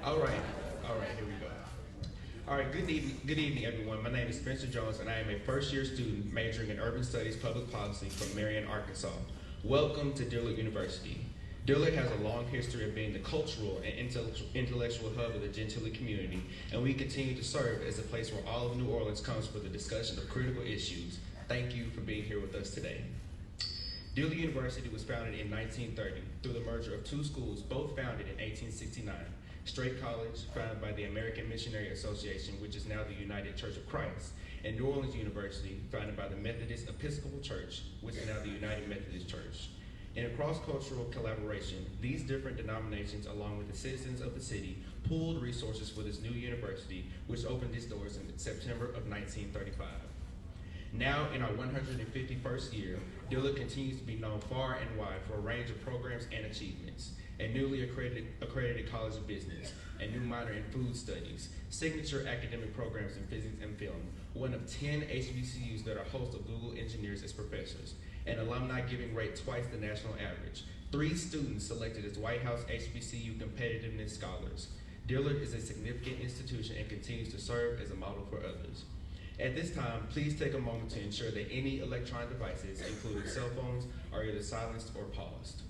All right, here we go. All right, good evening, everyone. My name is Spencer Jones, and I am a first-year student majoring in Urban Studies Public Policy from Marion, Arkansas. Welcome to Dillard University. Dillard has a long history of being the cultural and intellectual hub of the Gentilly community, and we continue to serve as a place where all of New Orleans comes for the discussion of critical issues. Thank you for being here with us today. Dillard University was founded in 1930 through the merger of two schools, both founded in 1869. Straight College, founded by the American Missionary Association, which is now the United Church of Christ, and New Orleans University, founded by the Methodist Episcopal Church, which is now the United Methodist Church. In a cross-cultural collaboration, these different denominations, along with the citizens of the city, pooled resources for this new university, which opened its doors in September of 1935. Now, in our 151st year, Dillard continues to be known far and wide for a range of programs and achievements: a newly accredited College of Business, a new minor in Food Studies, signature academic programs in Physics and Film, one of 10 HBCUs that are hosts of Google engineers as professors, an alumni giving rate twice the national average, 3 students selected as White House HBCU Competitiveness Scholars. Dillard is a significant institution and continues to serve as a model for others. At this time, please take a moment to ensure that any electronic devices, including cell phones, are either silenced or paused.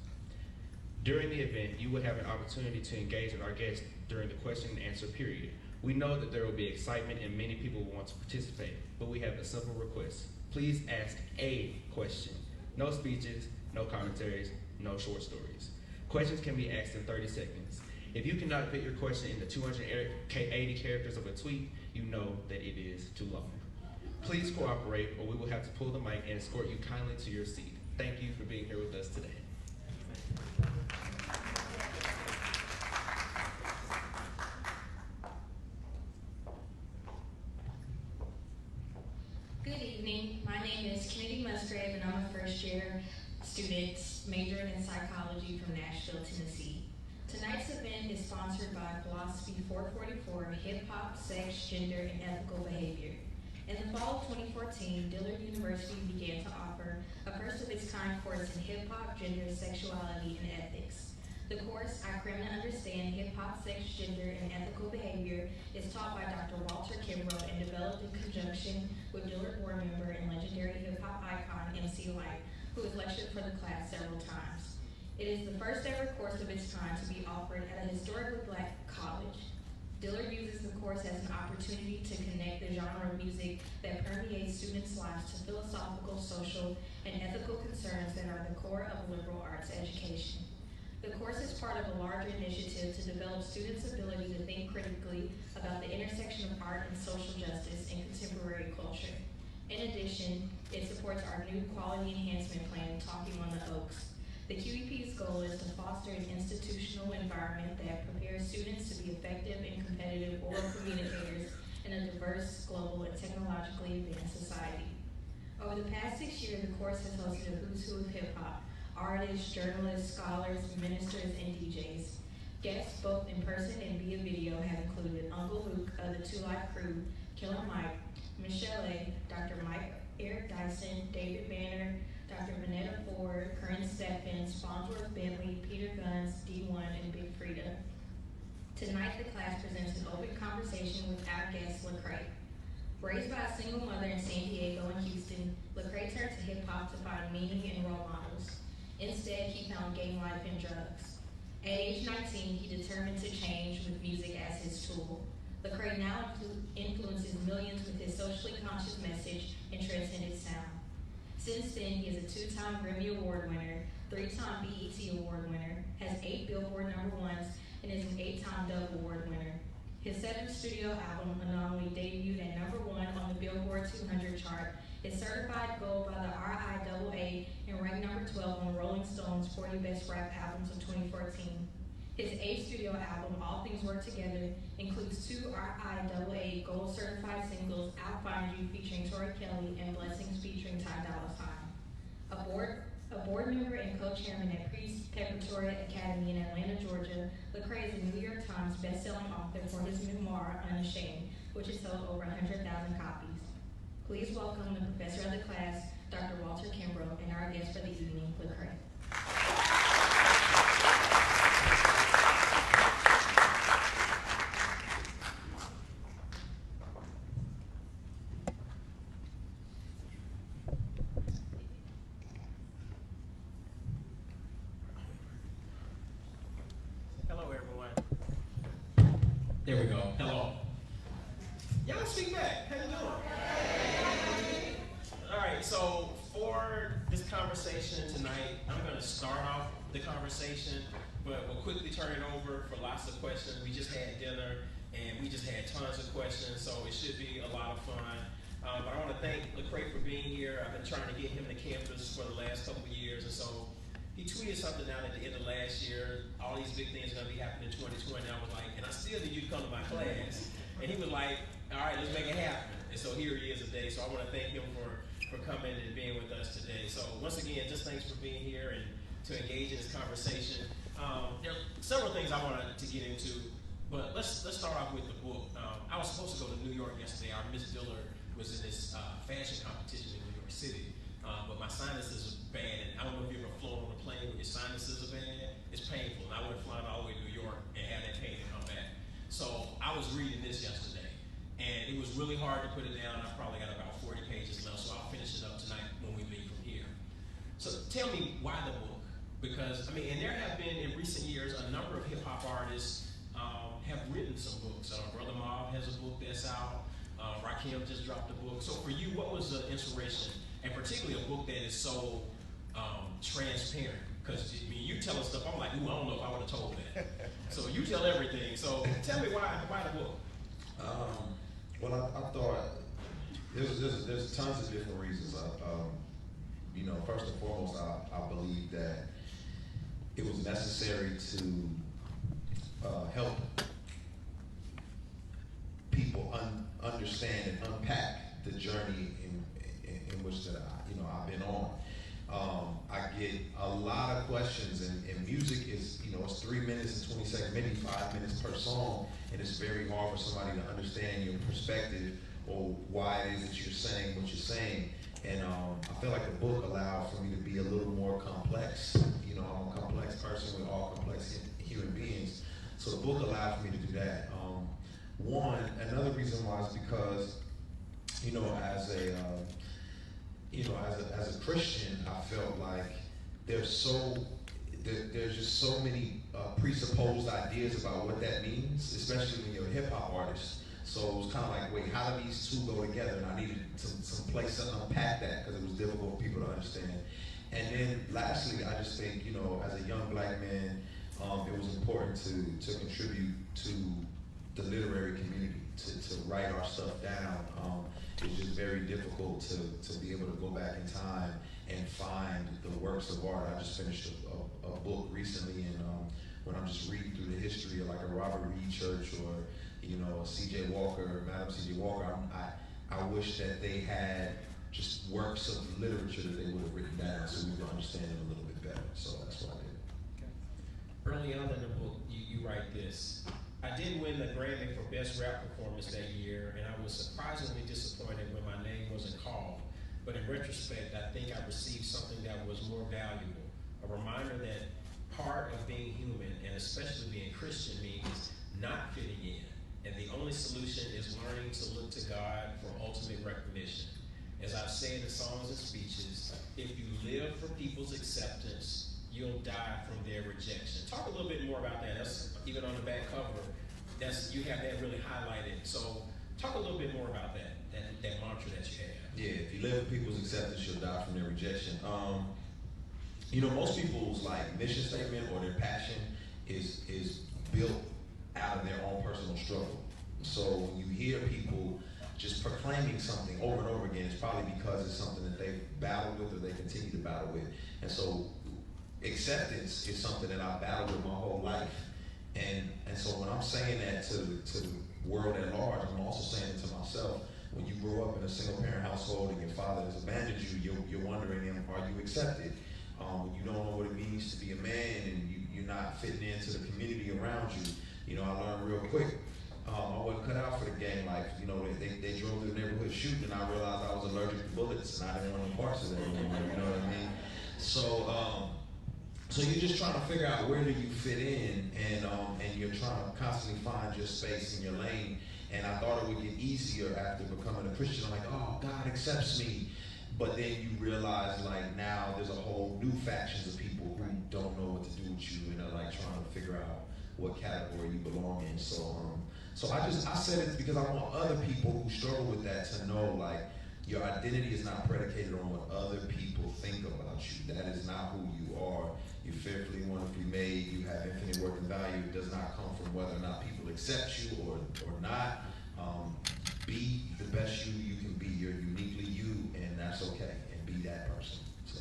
During the event, you will have an opportunity to engage with our guests during the question and answer period. We know that there will be excitement and many people will want to participate, but we have a simple request. Please ask a question. No speeches, no commentaries, no short stories. Questions can be asked in 30 seconds. If you cannot fit your question in the 280 characters of a tweet, you know that it is too long. Please cooperate, or we will have to pull the mic and escort you kindly to your seat. Thank you for being here with us today. Good evening. My name is Kennedy Musgrave, and I'm a first-year student majoring in psychology from Nashville, Tennessee. Tonight's event is sponsored by Philosophy 444, Hip Hop, Sex, Gender, and Ethical Behavior. In the fall of 2014, Dillard University began to offer a first-of-its-kind course in hip hop, gender, sexuality, and ethics. The course, I Cram to Understand Hip Hop, Sex, Gender, and Ethical Behavior, is taught by Dr. Walter Kimbrough and developed in conjunction with Dillard board member and legendary hip-hop icon MC Lyte, who has lectured for the class several times. It is the first ever course of its kind to be offered at a historically black college. Dillard uses the course as an opportunity to connect the genre of music that permeates students' lives to philosophical, social, and ethical concerns that are the core of a liberal arts education. The course is part of a larger initiative to develop students' ability to think critically about the intersection of art and social justice in contemporary culture. In addition, it supports our new quality enhancement plan, Talking on the Oaks. The QEP's goal is to foster an institutional environment that prepares students to be effective and competitive oral communicators in a diverse, global, and technologically advanced society. Over the past 6 years, the course has hosted a who's who of hip-hop: artists, journalists, scholars, ministers, and DJs. Guests, both in person and via video, have included Uncle Luke of the 2 Live Crew, Killer Mike, Michelle A., Dr. Mike Eric Dyson, David Banner, Dr. Vanetta Ford, Corinne Stephens, Farnsworth Bentley, Peter Guns, D1, and Big Frida. Tonight, the class presents an open conversation with our guest, Lecrae. Raised by a single mother in San Diego and Houston, Lecrae turned to hip-hop to find meaning and role models. Instead, he found gang life and drugs. At age 19, he determined to change with music as his tool. Lecrae now influences millions with his socially conscious message and transcendent sound. Since then, he is a 2-time Grammy Award winner, 3-time BET Award winner, has 8 Billboard #1s, and is an 8-time Dove Award winner. His 7th studio album, Anomaly, debuted at #1 on the Billboard 200 chart, is certified gold by the RIAA, and ranked #12 on Rolling Stone's 40 Best Rap Albums of 2014. His 8th studio album, All Things Work Together, includes 2 RIAA gold certified singles, I'll Find You featuring Tori Kelly and Blessings featuring Ty Dolla $ign. A board member and co-chairman at Preparatory Academy in Atlanta, Georgia, Lecrae is a New York Times best-selling author for his memoir, Unashamed, which has sold over 100,000 copies. Please welcome the professor of the class, Dr. Walter Kimbrough, and our guest for the evening, Lecrae. There we go. Hello. Y'all speak back. How you doing? All right, so for this conversation tonight, I'm going to start off the conversation, but we'll quickly turn it over for lots of questions. We just had dinner, and we just had tons of questions, so it should be a lot of fun. But I want to thank Lecrae for being here. I've been trying to get him to campus for the last couple of years, and so he tweeted something out at the end of last year. All these big things are going to be happening in 2020. I was like, and I still need you to come to my class. And he was like, all right, let's make it happen. And so here he is today. So I want to thank him for coming and being with us today. So once again, just thanks for being here and to engage in this conversation. There are several things I wanted to get into, but let's start off with the book. I was supposed to go to New York yesterday. Our Miss Dillard was in this fashion competition in New York City, but my sinuses are bad. And I don't know if you ever flown on a plane where your sinuses are bad. It's painful, and I wouldn't fly all the way to New York and have that pain to come back. So I was reading this yesterday, and it was really hard to put it down. I probably got about 40 pages left, so I'll finish it up tonight when we leave from here. So tell me why the book? Because, I mean, and there have been in recent years a number of hip hop artists have written some books. Brother Mob has a book that's out. Rakim just dropped a book. So for you, what was the inspiration, and particularly a book that is so transparent? Because I mean, you tell us stuff, I'm like, ooh, I don't know if I would have told that. So you tell everything. So tell me why the book? Well, I thought there's tons of different reasons. You know, first and foremost, I believe that it was necessary to help people understand and unpack the journey in which that I've been on. I get a lot of questions, and music is, it's 3 minutes and 20 seconds, maybe 5 minutes per song, and it's very hard for somebody to understand your perspective or why it is that you're saying what you're saying. And I feel like the book allowed for me to be a little more complex. I'm a complex person, we're all complex human beings. So the book allowed for me to do that. Another reason why is because, as a Christian, I felt like there's just so many presupposed ideas about what that means, especially when you're a hip hop artist. So it was kind of like, wait, how do these two go together? And I needed some place to unpack that because it was difficult for people to understand. And then lastly, I just think, as a young black man, it was important to contribute to the literary community, to write our stuff down. It's just very difficult to be able to go back in time and find the works of art. I just finished a book recently, and when I'm just reading through the history of like a Robert Reed Church or a C.J. Walker, Madam C.J. Walker, I wish that they had just works of literature that they would have written down so we would understand it a little bit better. So that's what I did. Okay. Early on in the book, you write this. I did win the Grammy for Best Rap Performance that year, and I was surprisingly disappointed when my name wasn't called. But in retrospect, I think I received something that was more valuable. A reminder that part of being human, and especially being Christian, means not fitting in. And the only solution is learning to look to God for ultimate recognition. As I've said in songs and speeches, if you live for people's acceptance, you'll die from their rejection. Talk a little bit more about that. That's even on the back cover. You have that really highlighted. So talk a little bit more about that mantra that you have. Yeah, if you live for people's acceptance, you'll die from their rejection. Most people's like mission statement or their passion is built out of their own personal struggle. So when you hear people just proclaiming something over and over again, it's probably because it's something that they've battled with or they continue to battle with. And so acceptance is something that I've battled with my whole life. And so when I'm saying that to the world at large, I'm also saying it to myself. When you grow up in a single parent household and your father has abandoned you, you're wondering, are you accepted? When you don't know what it means to be a man and you're not fitting into the community around you, I learned real quick. I wasn't cut out for the gang life. They drove through the neighborhood shooting, and I realized I was allergic to bullets, and I didn't want no parts of that anymore. You know what I mean? So you're just trying to figure out where do you fit in, and you're trying to constantly find your space in your lane. And I thought it would get easier after becoming a Christian. I'm like, oh, God accepts me. But then you realize, like, now there's a whole new factions of people who don't know what to do with you and are like trying to figure out what category you belong in. So So I said it because I want other people who struggle with that to know, like, your identity is not predicated on what other people think about you. That is not who you are. You're fearfully and wonderfully made. You have infinite worth and value. It does not come from whether or not people accept you or not. Be the best you can be. You're uniquely you, and that's okay. And be that person. So.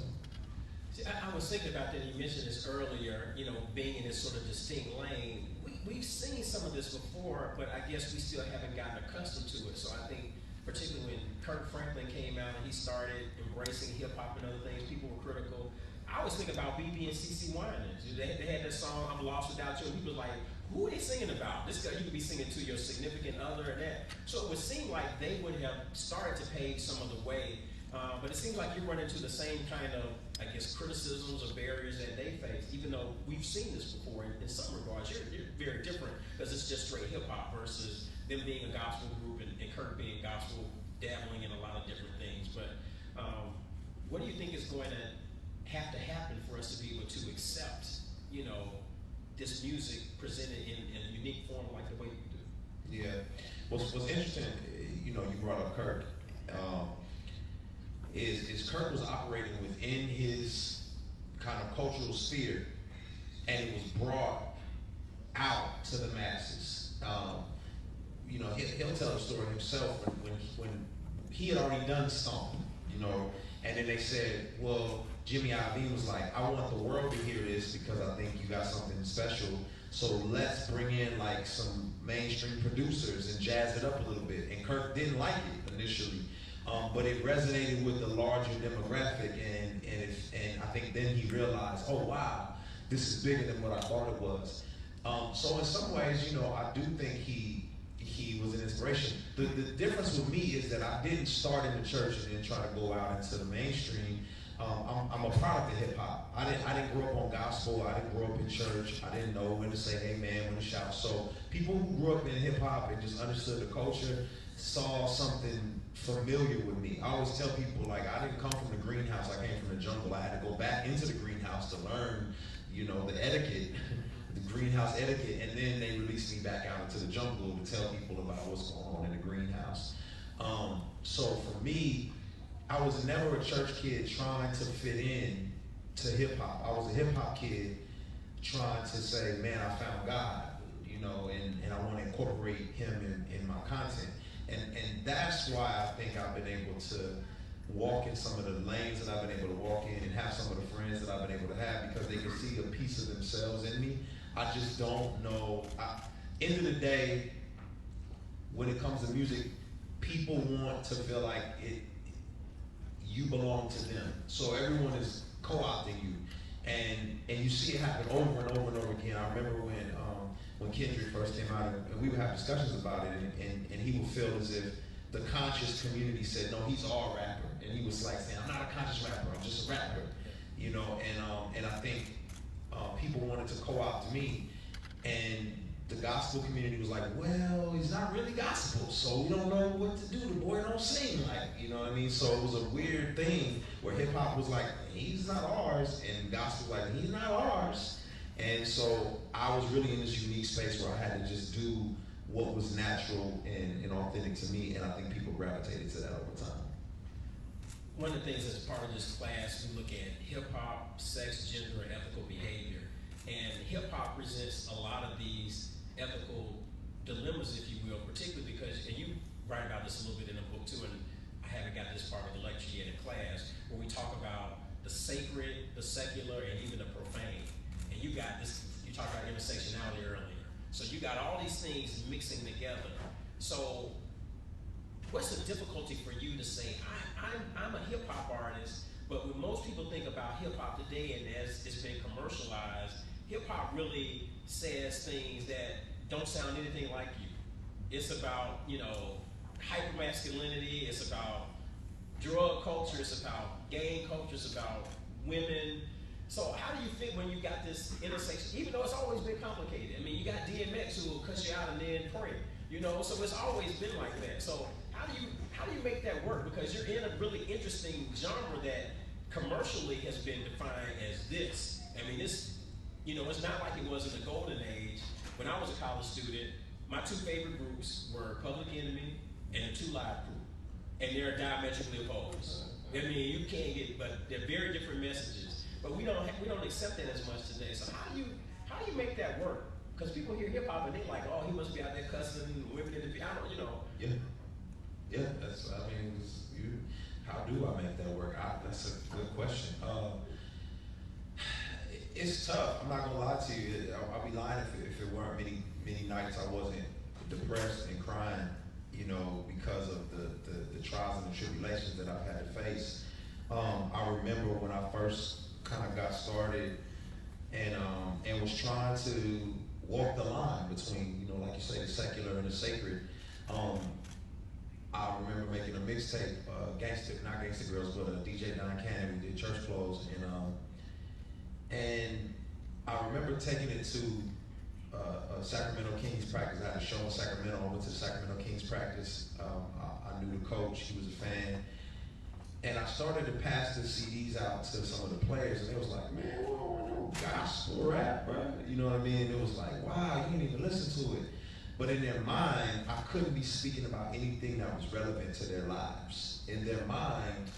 See, I was thinking about that. You mentioned this earlier. Being in this sort of distinct lane. We've seen some of this before, but I guess we still haven't gotten accustomed to it. So I think, particularly when Kirk Franklin came out and he started embracing hip hop and other things, people were critical. I always think about BB and CeCe Winans. They had that song, "I'm Lost Without You," and people were like, who are they singing about? This guy, you could be singing to your significant other and that. So it would seem like they would have started to pave some of the way, but it seems like you run into the same kind of, I guess, criticisms or barriers that they face, even though we've seen this before in some regards. You're very different because it's just straight hip hop versus them being a gospel group and Kirk being gospel, dabbling in a lot of different things. But what do you think is going to have to happen for us to be able to accept, this music presented in a unique form like the way you do? Yeah. What's interesting, you brought up Kirk, is Kirk was operating within his kind of cultural sphere, and it was brought out to the masses. He'll tell the story himself when he had already done Stomp, and then they said, well, Jimmy Iovine was like, I want the world to hear this because I think you got something special. So let's bring in like some mainstream producers and jazz it up a little bit. And Kirk didn't like it initially, but it resonated with the larger demographic. And I think then he realized, oh wow, this is bigger than what I thought it was. So in some ways, I do think he was an inspiration. The difference with me is that I didn't start in the church and then try to go out into the mainstream. I'm a product of hip hop. I didn't grow up on gospel. I didn't grow up in church. I didn't know when to say amen, when to shout. So people who grew up in hip hop and just understood the culture saw something familiar with me. I always tell people, like, I didn't come from the greenhouse. I came from the jungle. I had to go back into the greenhouse to learn, the etiquette, the greenhouse etiquette, and then they released me back out into the jungle to tell people about what's going on in the greenhouse. So for me, I was never a church kid trying to fit in to hip hop. I was a hip hop kid trying to say, man, I found God, and I want to incorporate him in my content. And that's why I think I've been able to walk in some of the lanes that I've been able to walk in and have some of the friends that I've been able to have because they can see a piece of themselves in me. I just don't know. End of the day, when it comes to music, people want to feel like you belong to them. So everyone is co-opting you. And you see it happen over and over and over again. I remember when Kendrick first came out, and we would have discussions about it, and he would feel as if the conscious community said, no, he's our rapper. And he was like saying, I'm not a conscious rapper, I'm just a rapper. And I think people wanted to co-opt me. And the gospel community was like, well, he's not really gospel, so we don't know what to do. The boy don't sing like, So it was a weird thing where hip hop was like, he's not ours, and gospel was like, he's not ours. And so I was really in this unique space where I had to just do what was natural and authentic to me, and I think people gravitated to that over time. One of the things as part of this class, we look at hip hop, sex, gender, and ethical behavior. And hip hop presents a lot of these ethical dilemmas, if you will, particularly because, and you write about this a little bit in the book too, and I haven't got this part of the lecture yet in class, where we talk about the sacred, the secular, and even the profane. And you got this, you talked about intersectionality earlier. So you got all these things mixing together. So what's the difficulty for you to say, I'm a hip hop artist, but when most people think about hip hop today and as it's been commercialized, hip hop really says things that don't sound anything like you. It's about, hypermasculinity, it's about drug culture, it's about gang culture, it's about women. So how do you fit when you got this intersection, even though it's always been complicated? I mean, you got DMX who will cuss you out and then pray, so it's always been like that. So how do you make that work? Because you're in a really interesting genre that commercially has been defined as this. I mean, it's not like it was in the golden age when I was a college student. my two favorite groups were Public Enemy and the Two Live Crew, and they're diametrically opposed. I mean, you can't get, but they're very different messages. But we don't accept that as much today. So how do you make that work? Because people hear hip hop and they like, oh, he must be out there cussing women in the, I don't, you know. Yeah. That's. I mean, how do I make that work? That's a good question. It's tough. I'm not gonna lie to you. I'll be lying if it weren't many nights I wasn't depressed and crying, you know, because of the trials and the tribulations that I've had to face. I remember when I first kind of got started and was trying to walk the line between, you know, like you say, the secular and the sacred. I remember making a mixtape, not Gangsta Girls, but DJ Don Cannon. We did Church Clothes, and I remember taking it to a Sacramento Kings practice. I had a show in Sacramento. I went to the Sacramento Kings practice. I knew the coach. He was a fan. And I started to pass the CDs out to some of the players, and they was like, man, we don't want no gospel rap, bro. You know what I mean? It was like, wow, you didn't even listen to it. But in their mind, I couldn't be speaking about anything that was relevant to their lives. In their mind,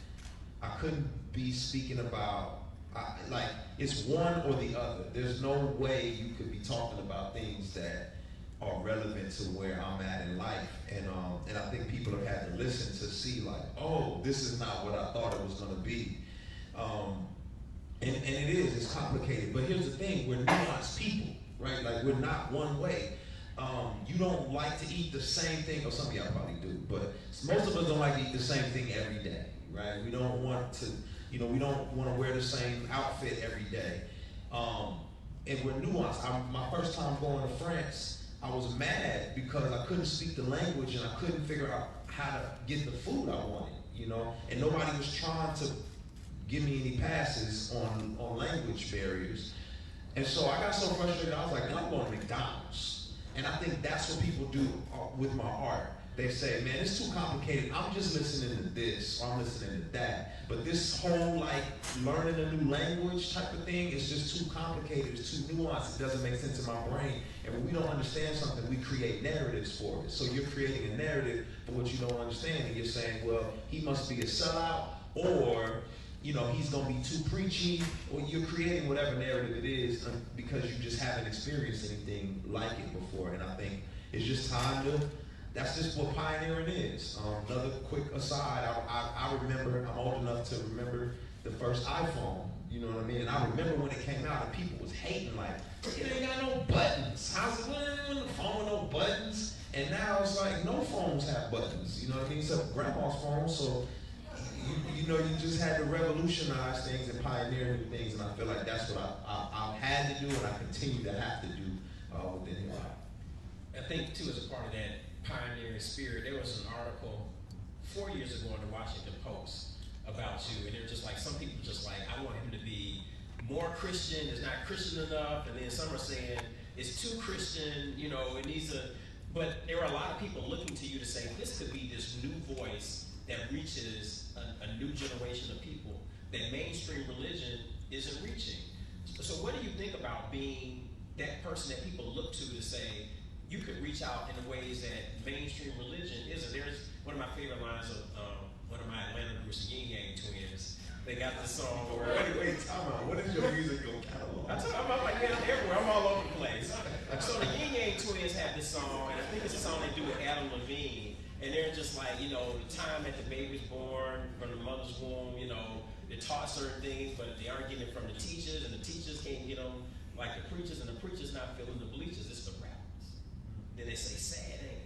I couldn't be speaking about, like, it's one or the other. There's no way you could be talking about things that are relevant to where I'm at in life. And I think people have had to listen to see, like, oh, this is not what I thought it was gonna be. And it is, it's complicated. But here's the thing, we're nuanced people, right? Like, we're not one way. You don't like to eat the same thing, or some of y'all probably do, but most of us don't like to eat the same thing every day, right? We don't want to, we don't want to wear the same outfit every day. And we're nuanced. My first time going to France, I was mad because I couldn't speak the language and I couldn't figure out how to get the food I wanted, and nobody was trying to give me any passes on language barriers. And so I got so frustrated, I was like, I'm going to McDonald's. And I think that's what people do with my art. They say, man, it's too complicated. I'm just listening to this, or I'm listening to that. But this whole, like, learning a new language type of thing is just too complicated. It's too nuanced. It doesn't make sense in my brain. And when we don't understand something, we create narratives for it. So you're creating a narrative for what you don't understand. And you're saying, well, he must be a sellout, or he's going to be too preachy, or you're creating whatever narrative it is because you just haven't experienced anything like it before. And I think it's just time that's just what pioneering is. Another quick aside, I remember, I'm old enough to remember the first iPhone, you know what I mean? And I remember when it came out and people was hating, like, it ain't got no buttons. How's it when the phone with no buttons? And now it's like, no phones have buttons, you know what I mean? Except grandma's phone, so you just had to revolutionize things and pioneer new things, and I feel like that's what I've had to do, and I continue to have to do within hip hop. I think too, as a part of that pioneering spirit, there was an article 4 years ago in the Washington Post about you, and they're just like, some people just like, I want him to be more Christian, it's not Christian enough, and then some are saying it's too Christian, it needs a, but there are a lot of people looking to you to say, this could be this new voice that reaches a new generation of people that mainstream religion isn't reaching. So what do you think about being that person that people look to say, you could reach out in the ways that mainstream religion isn't? There's one of my favorite lines of one of my Atlanta groups, the Yin Yang Twins. They got this song where... Wait, time out. What is your musical catalog? I'm like, man, I'm everywhere. I'm all over the place. So the Yin Yang Twins have this song, and I think it's a song they do with Adam Levine. And they're just like, the time that the baby's born from the mother's womb, they're taught certain things, but they aren't getting it from the teachers, and the teachers can't get them like the preachers, and the preachers not filling the bleachers. It's the rappers. Then they say, sad, ain't it?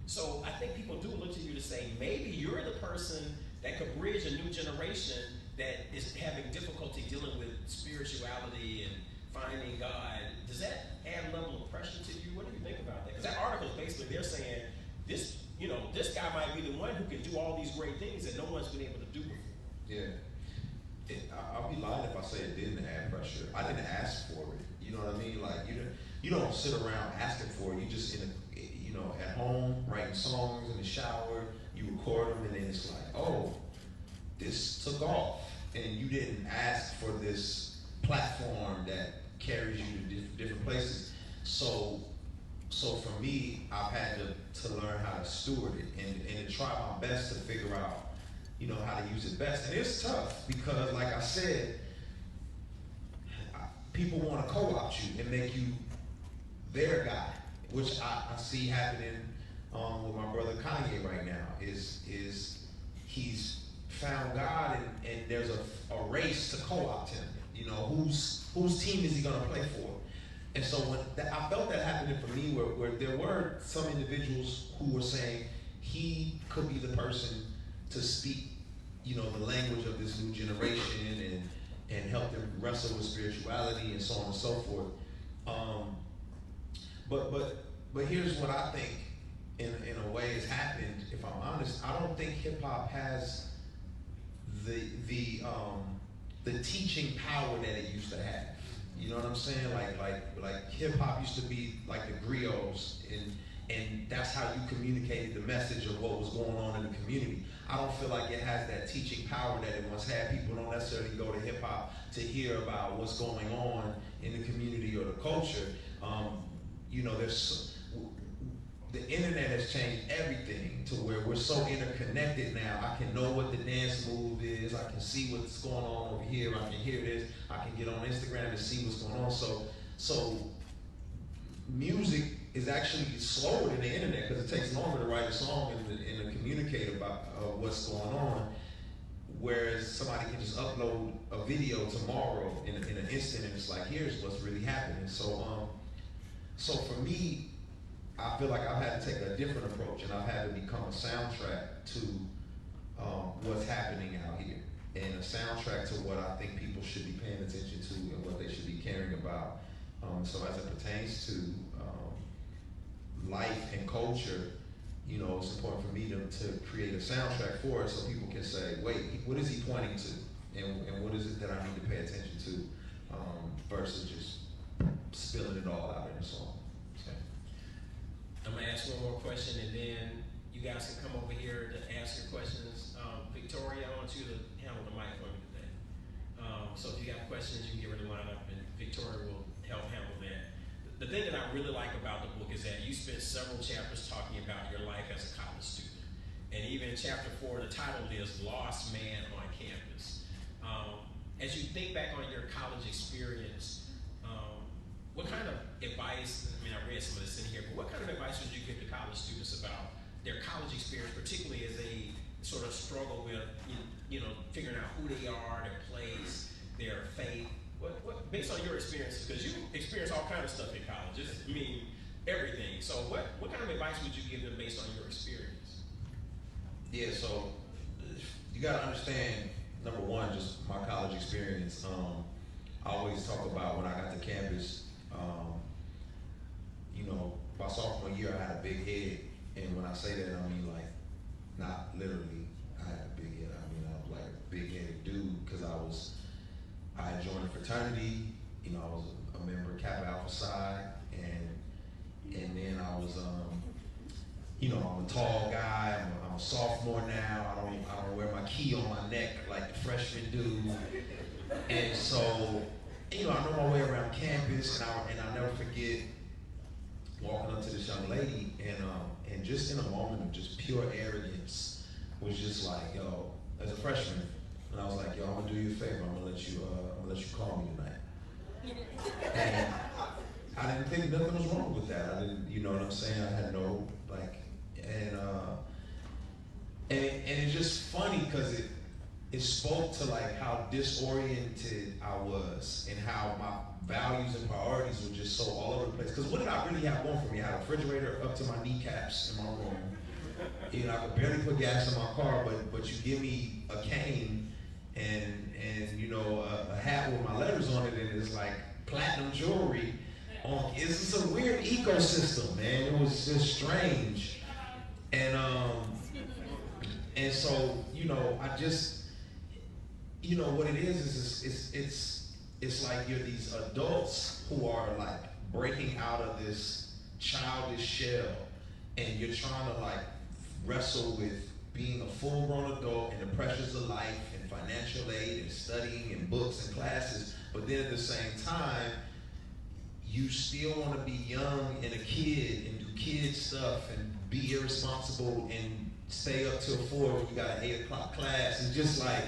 So I think people do look to you to say, maybe you're the person that could bridge a new generation that is having difficulty dealing with spirituality and finding God. Does that add a level of pressure to you? What do you think about that? Because that article is basically, they're saying, this guy might be the one who can do all these great things that no one's been able to do before. Yeah. I'll be lying if I say it didn't add pressure. I didn't ask for it. You know what I mean? Like, you don't sit around asking for it. You just at home writing songs in the shower. You record them, and then it's like, oh, this took off, and you didn't ask for this platform that carries you to different places. So so for me, I've had to learn how to steward it and to try my best to figure out, you know, how to use it best. And it's tough because, like I said, people want to co-opt you and make you their guy, which I see happening with my brother Kanye right now. Is he's found God and there's a race to co-opt him. You know, whose team is he going to play for? And so I felt that happening for me, where there were some individuals who were saying he could be the person to speak, you know, the language of this new generation and help them wrestle with spirituality and so on and so forth. But here's what I think, in a way, has happened. If I'm honest, I don't think hip hop has the teaching power that it used to have. You know what I'm saying? Like hip hop used to be like the griots, and that's how you communicated the message of what was going on in the community. I don't feel like it has that teaching power that it once had. People don't necessarily go to hip hop to hear about what's going on in the community or the culture. You know, the internet has changed everything to where we're so interconnected now. I can know what the dance move is. I can see what's going on over here. I can hear this. I can get on Instagram and see what's going on. So music is actually slower than the internet because it takes longer to write a song and to communicate about what's going on. Whereas somebody can just upload a video tomorrow in an instant, and it's like, here's what's really happening. So for me, I feel like I've had to take a different approach, and I've had to become a soundtrack to what's happening out here, and a soundtrack to what I think people should be paying attention to and what they should be caring about. So as it pertains to life and culture, you know, it's important for me to create a soundtrack for it so people can say, wait, what is he pointing to? And what is it that I need to pay attention to versus just spilling it all out in a song. Okay. I'm gonna ask one more question, and then you guys can come over here to ask your questions. Victoria, I want you to handle the mic for me today. So if you have questions, you can get ready to line up, and Victoria will help handle that. The thing that I really like about the book is that you spent several chapters talking about your life as a college student. And even in chapter 4, the title is Lost Man on Campus. As you think back on your college experience, what kind of advice, I mean, I read some of this in here, but what kind of advice would you give to college students about their college experience, particularly as they sort of struggle with, you know, figuring out who they are, their place, their faith? What based on your experiences, because you experience all kinds of stuff in college, I mean, everything. So what kind of advice would you give them based on your experience? Yeah, so you got to understand, number one, just my college experience. I always talk about when I got to campus, you know, my sophomore year I had a big head, and when I say that, I mean like, not literally I had a big head, I mean I was like a big-headed dude, because I had joined a fraternity, you know, I was a member of Kappa Alpha Psi, and then I was, you know, I'm a tall guy, I'm a sophomore now, I don't wear my key on my neck like the freshman do, and so, you know, I know my way around campus, and I never forget walking up to this young lady, and just in a moment of just pure arrogance, was just like, yo, as a freshman, and I was like, yo, I'm gonna do you a favor, I'm gonna let you call me tonight. And I didn't think nothing was wrong with that. I didn't, you know what I'm saying? I had no, like, and it's just funny because it spoke to like how disoriented I was and how my values and priorities were just so all over the place. Because what did I really have going for me? I had a refrigerator up to my kneecaps in my room. You know, I could barely put gas in my car, but you give me a cane and you know, a hat with my letters on it, and it's like platinum jewelry. It's just a weird ecosystem, man. It was just strange. And so, you know, I just, you know, what it is it's like you're these adults who are like breaking out of this childish shell, and you're trying to like wrestle with being a full-grown adult and the pressures of life and financial aid and studying and books and classes, but then at the same time, you you still want to be young and a kid and do kid stuff and be irresponsible and stay up till 4 when you got an 8 o'clock class. It's just like,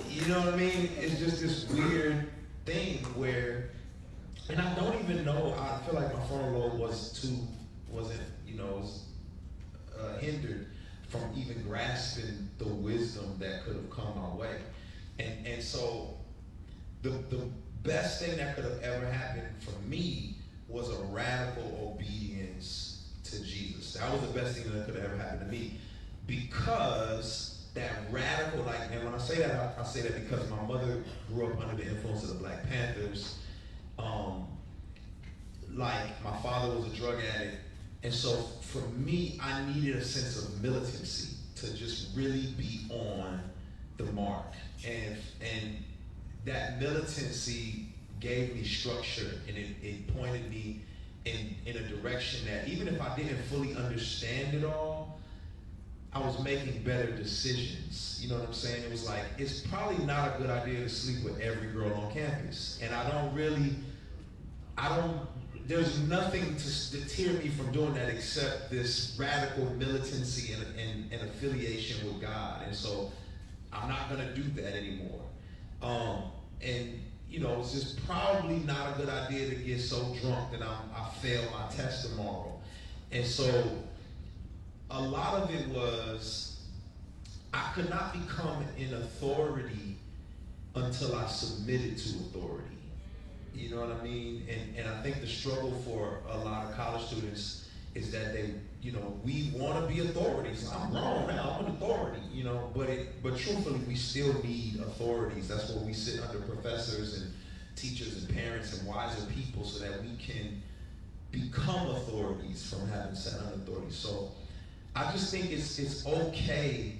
you know what I mean? It's just this weird thing where, and I don't even know, I feel like my frontal lobe wasn't, hindered from even grasping the wisdom that could have come my way. And so the best thing that could have ever happened for me was a radical obedience to Jesus. That was the best thing that could have ever happened to me, because that radical, like, and when I say that, I say that because my mother grew up under the influence of the Black Panthers. Like, my father was a drug addict, and so for me, I needed a sense of militancy to just really be on the mark, and that militancy gave me structure, and it pointed me in a direction that even if I didn't fully understand it all, I was making better decisions. You know what I'm saying? It was like, it's probably not a good idea to sleep with every girl on campus. And there's nothing to deter me from doing that except this radical militancy and affiliation with God. And so I'm not gonna do that anymore. It's just probably not a good idea to get so drunk that I fail my test tomorrow. And so a lot of it was, I could not become an authority until I submitted to authority. You know what I mean? And I think the struggle for a lot of college students is that they, we want to be authorities. I'm grown now, I'm an authority, but truthfully, we still need authorities. That's where we sit under professors and teachers and parents and wiser people so that we can become authorities from having sat under authority. So I just think it's okay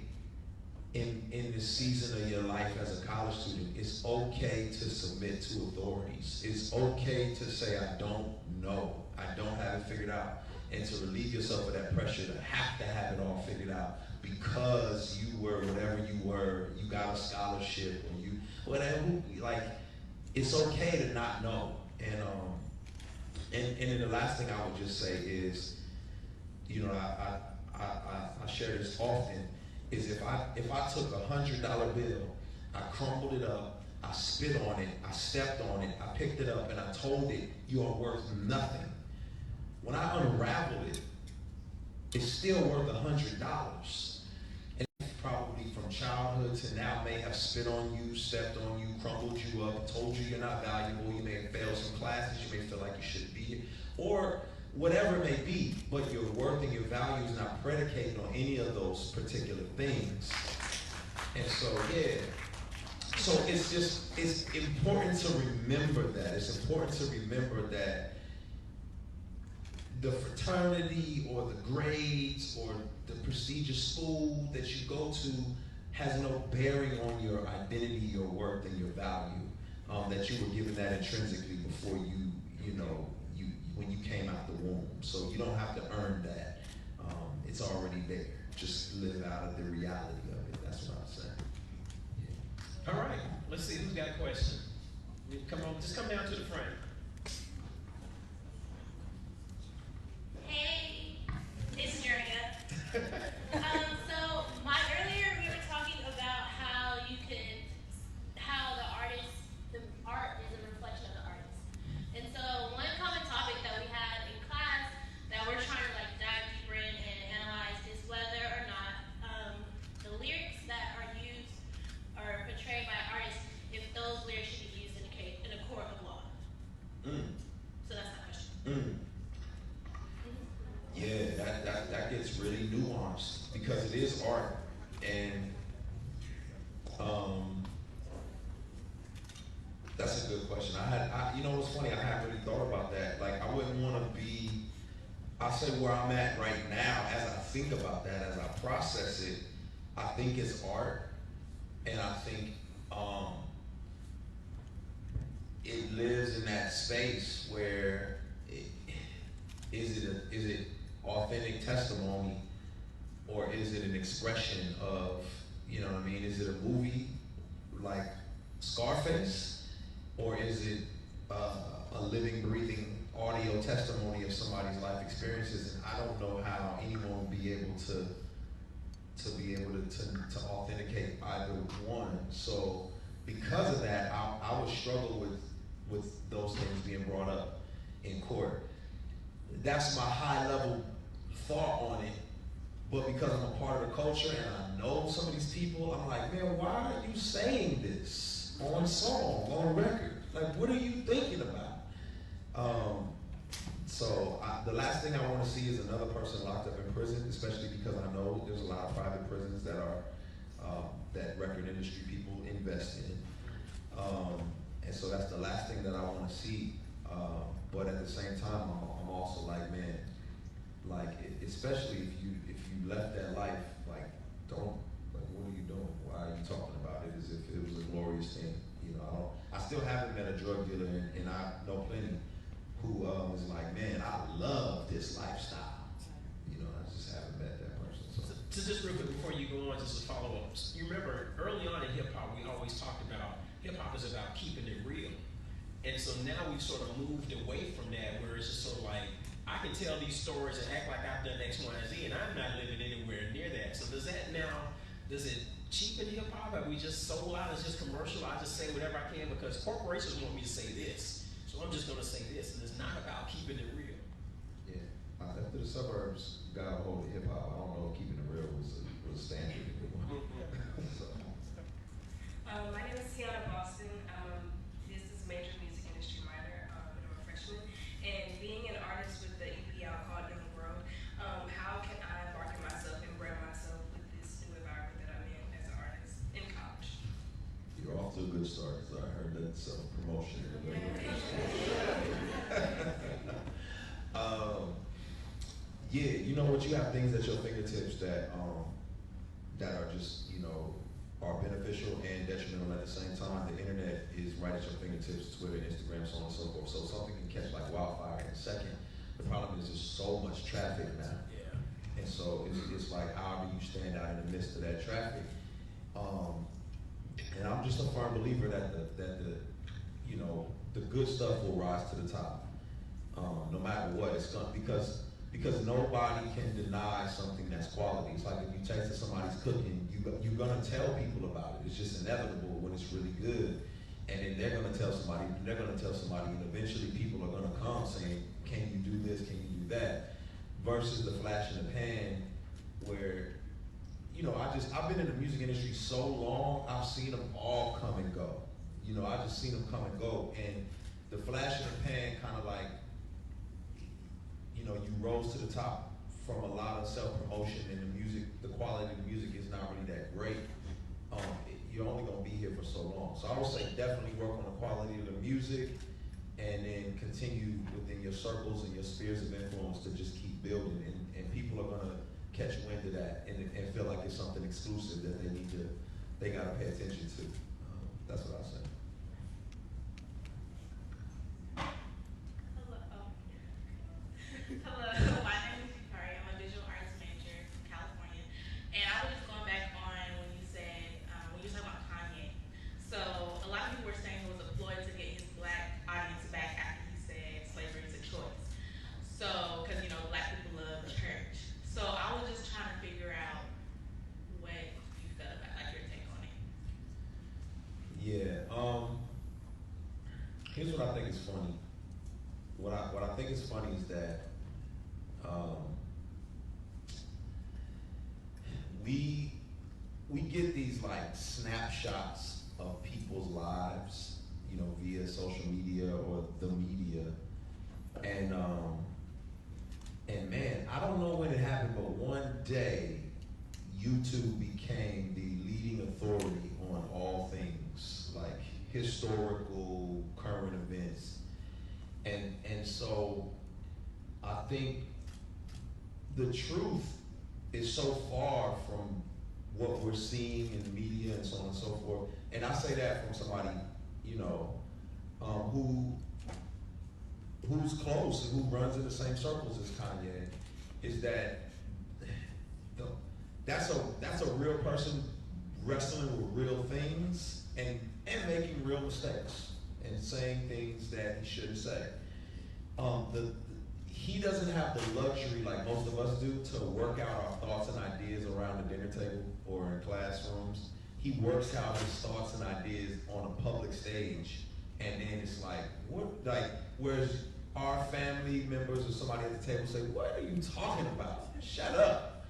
in this season of your life as a college student. It's okay to submit to authorities. It's okay to say, I don't know. I don't have it figured out. And to relieve yourself of that pressure to have it all figured out because you were whatever you were, you got a scholarship, or you, whatever, it's okay to not know. And then the last thing I would just say is, I share this often, is if I took $100 bill, I crumpled it up, I spit on it, I stepped on it, I picked it up, and I told it, you are worth nothing. When I unraveled it, it's still worth $100. And probably from childhood to now may have spit on you, stepped on you, crumpled you up, told you you're not valuable, you may have failed some classes, you may feel like you shouldn't be here, or whatever it may be, but your worth and your value is not predicated on any of those particular things. And so, so it's important to remember that. It's important to remember that the fraternity or the grades or the prestigious school that you go to has no bearing on your identity, your worth, and your value. That you were given that intrinsically before when you came out the womb. So you don't have to earn that. It's already there. Just live out of the reality of it. That's what I'm saying. Yeah. All right, let's see who's got a question. Just come down to the front. Hey, it's Juria. So earlier we were talking about how the art is a reflection of the artist. And so one common topic that we had in class that we're trying to dive deeper in and analyze is whether or not the lyrics that are used or portrayed by artists, if those lyrics should be used in a court of law. So that's my question. Yeah, that gets really nuanced because it is art, and that's a good question. What's funny? I haven't really thought about that. I wouldn't want to be. I say where I'm at right now, as I think about that, as I process it, I think it's art, and I think it lives in that space where is it authentic testimony, or is it an expression of, is it a movie like Scarface, or is it a living, breathing audio testimony of somebody's life experiences, and I don't know how anyone will be able to authenticate either one. So because of that, I would struggle with those things being brought up in court. That's my high level thought on it. But because I'm a part of the culture and I know some of these people, I'm like, man, why are you saying this on song, on record? Like, what are you thinking about? The last thing I want to see is another person locked up in prison, especially because I know there's a lot of private prisons that are that record industry people invest in. And so that's the last thing that I want to see. But at the same time, I'm also like, man, like, especially if you left that life, like, what are you doing? Why are you talking about it as if it was a glorious thing? You know, I still haven't met a drug dealer, and I know plenty who is like, man, I love this lifestyle. You know, I just haven't met that person. So Just real quick before you go on, just a follow up. You remember early on in hip hop, we always talked about hip hop is about keeping it real, and so now we've sort of moved away from that, where it's just sort of like, I can tell these stories and act like I've done X, Y, and Z, and I'm not living anywhere near that. So does it cheapen hip hop? Are we just sold out as just commercial? I just say whatever I can because corporations want me to say this, so I'm just going to say this, and it's not about keeping it real. yeah, after the suburbs got a hold of hip hop, I don't know if keeping it real was a standard anymore. So. My name is Tiana Boston. Business major, music industry minor, and I'm a freshman. And being an artist with the EP out called Young World, how can I market myself and brand myself with this new environment that I'm in as an artist in college? You're off to a good start, because I heard that promotion. Yeah, you know what? You have things at your fingertips that are just, you know, are beneficial and detrimental at the same time. The internet is right at your fingertips: Twitter, Instagram, so on and so forth. So something can catch like wildfire in a second. The problem is there's so much traffic now. Yeah. And so it's like, however you stand out in the midst of that traffic. And I'm just a firm believer that the you know, the good stuff will rise to the top, no matter what. It's going because nobody can deny something that's quality. It's like if you taste somebody's cooking, you're gonna tell people about it. It's just inevitable when it's really good, and then they're gonna tell somebody, and eventually people are gonna come saying, "Can you do this? Can you do that?" Versus the flash in the pan, where, you know, I've been in the music industry so long, I've seen them all come and go. You know, I just seen them come and go, and the flash in the pan kind of like, you know, you rose to the top from a lot of self-promotion, and the quality of the music is not really that great. You're only gonna be here for so long. So I would say definitely work on the quality of the music, and then continue within your circles and your spheres of influence to just keep building, and people are gonna catch wind of that and feel like it's something exclusive that they gotta pay attention to. That's what I say. Hello, my name is Lecrae. I'm a visual arts major from California, and I was just going back on when you said when you talking about Kanye. So a lot of people were saying it was a ploy to get his black audience back after he said slavery is a choice. So, because you know black people love church. So I was just trying to figure out what you felt about, like your take on it. Yeah. Here's what I think is funny. What I think is funny is that we get these like snapshots of people's lives, you know, via social media or the media, and man, I don't know when it happened, but one day YouTube became the leading authority on all things like historical, current events. And so I think the truth is so far from what we're seeing in the media and so on and so forth. And I say that from somebody, you know, who's close and who runs in the same circles as Kanye, is that that's a real person wrestling with real things and making real mistakes. and saying things that he shouldn't say. He doesn't have the luxury like most of us do to work out our thoughts and ideas around the dinner table or in classrooms. He works out his thoughts and ideas on a public stage, and then it's like, what? Like, whereas our family members or somebody at the table say, "What are you talking about? Shut up."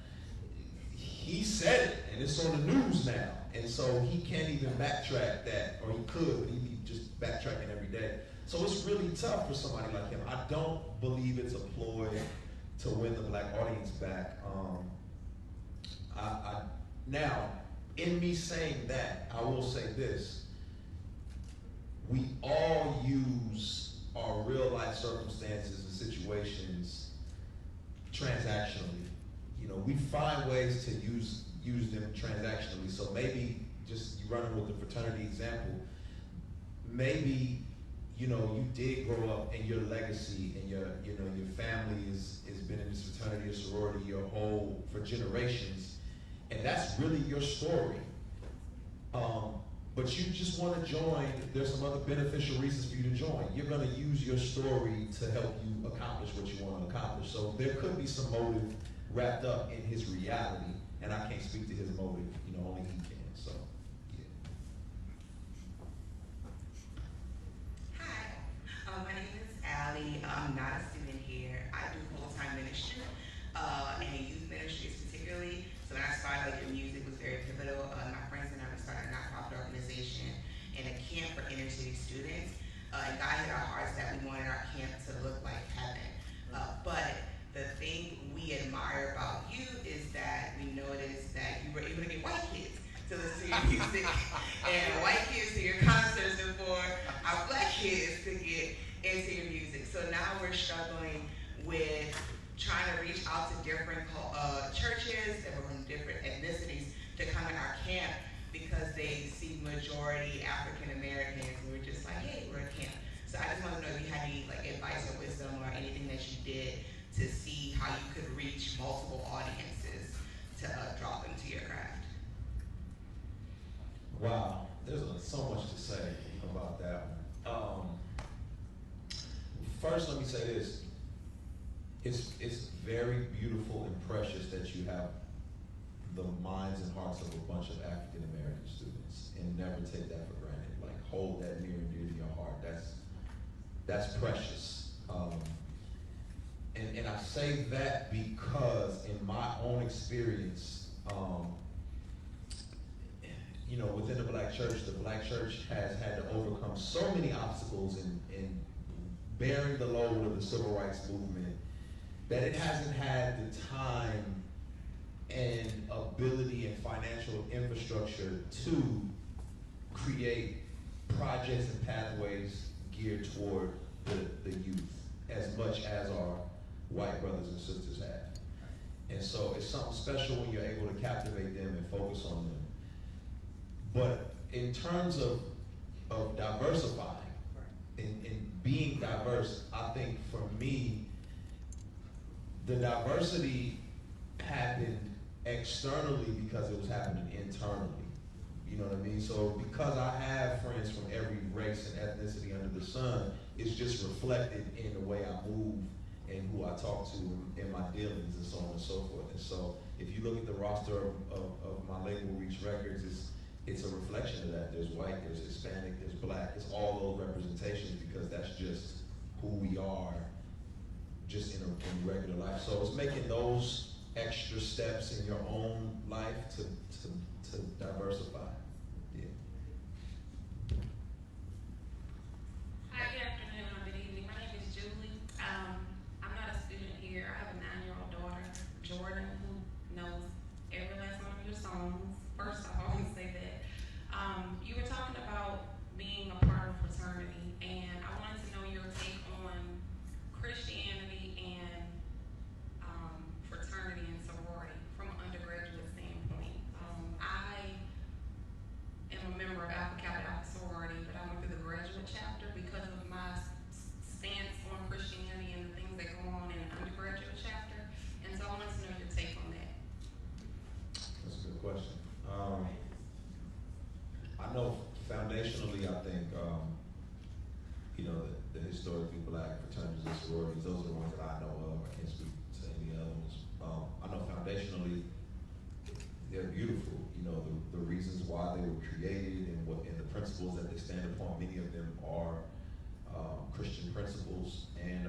He said it, and it's on the news now, and so he can't even backtrack that, or he could, but he'd be just backtracking every day. So it's really tough for somebody like him. I don't believe it's a ploy to win the black audience back. Now, in me saying that, I will say this. We all use our real life circumstances and situations transactionally. You know, we find ways to use them transactionally. So maybe just you running with the fraternity example, maybe you did grow up and your legacy and your family has been in this fraternity or sorority for generations, and that's really your story. But you just want to join, there's some other beneficial reasons for you to join. You're going to use your story to help you accomplish what you want to accomplish. So there could be some motive wrapped up in his reality, and I can't speak to his motive, only he can. So, yeah. Hi, my name is Allie. I'm not a student here. I do full-time ministry, and youth ministries particularly. So when I started, the music was very pivotal. My friends and I started a nonprofit organization and a camp for inner city students. And God hit our hearts that we wanted our camp to look like heaven. But the thing we admire about you is that we noticed that you were able to get white kids to listen to your music and white kids to your concerts before our black kids to get into your music. So now we're struggling with trying to reach out to different churches that were from different ethnicities to come in our camp because they see majority African Americans, and we're just like, hey, we're a camp. So I just want to know if you had any advice or wisdom or anything that you did to see how you could reach multiple audiences to draw them to your craft. Wow, there's so much to say about that one. First, let me say this. It's very beautiful and precious that you have the minds and hearts of a bunch of African American students, and never take that for granted. Like, hold that near and dear to your heart. That's precious. And I say that because in my own experience, within the black church has had to overcome so many obstacles in bearing the load of the civil rights movement that it hasn't had the time and ability and financial infrastructure to create projects and pathways geared toward the youth as much as our white brothers and sisters have. And so it's something special when you're able to captivate them and focus on them. But in terms of diversifying and being diverse, I think for me, the diversity happened externally because it was happening internally. You know what I mean? So because I have friends from every race and ethnicity under the sun, it's just reflected in the way I move and who I talk to in my dealings and so on and so forth. And so if you look at the roster of my label, Reach Records, it's a reflection of that. There's white, there's Hispanic, there's black. It's all those representations because that's just who we are just in regular life. So it's making those extra steps in your own life to diversify. Yeah. Hi, good afternoon or good evening. My name is Julie. I'm not a student here. I have a 9-year-old daughter, Jordan, who knows every last one of your songs. First off, I want to say that. You were talking about being a part of fraternity, and I wanted to know your take on Christianity and fraternity and sorority from an undergraduate standpoint. I historically black fraternities and sororities. Those are the ones that I know of. I can't speak to any other ones. I know foundationally, they're beautiful. You know, the reasons why they were created and the principles that they stand upon. Many of them are Christian principles, and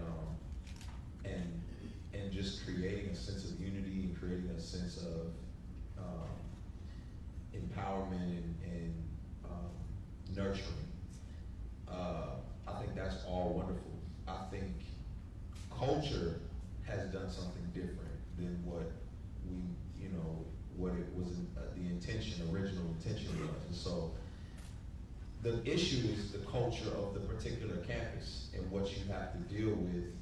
just creating a sense of unity and creating a sense of empowerment and nurturing. I think that's all wonderful. I think culture has done something different than what it was the original intention was. And so the issue is the culture of the particular campus and what you have to deal with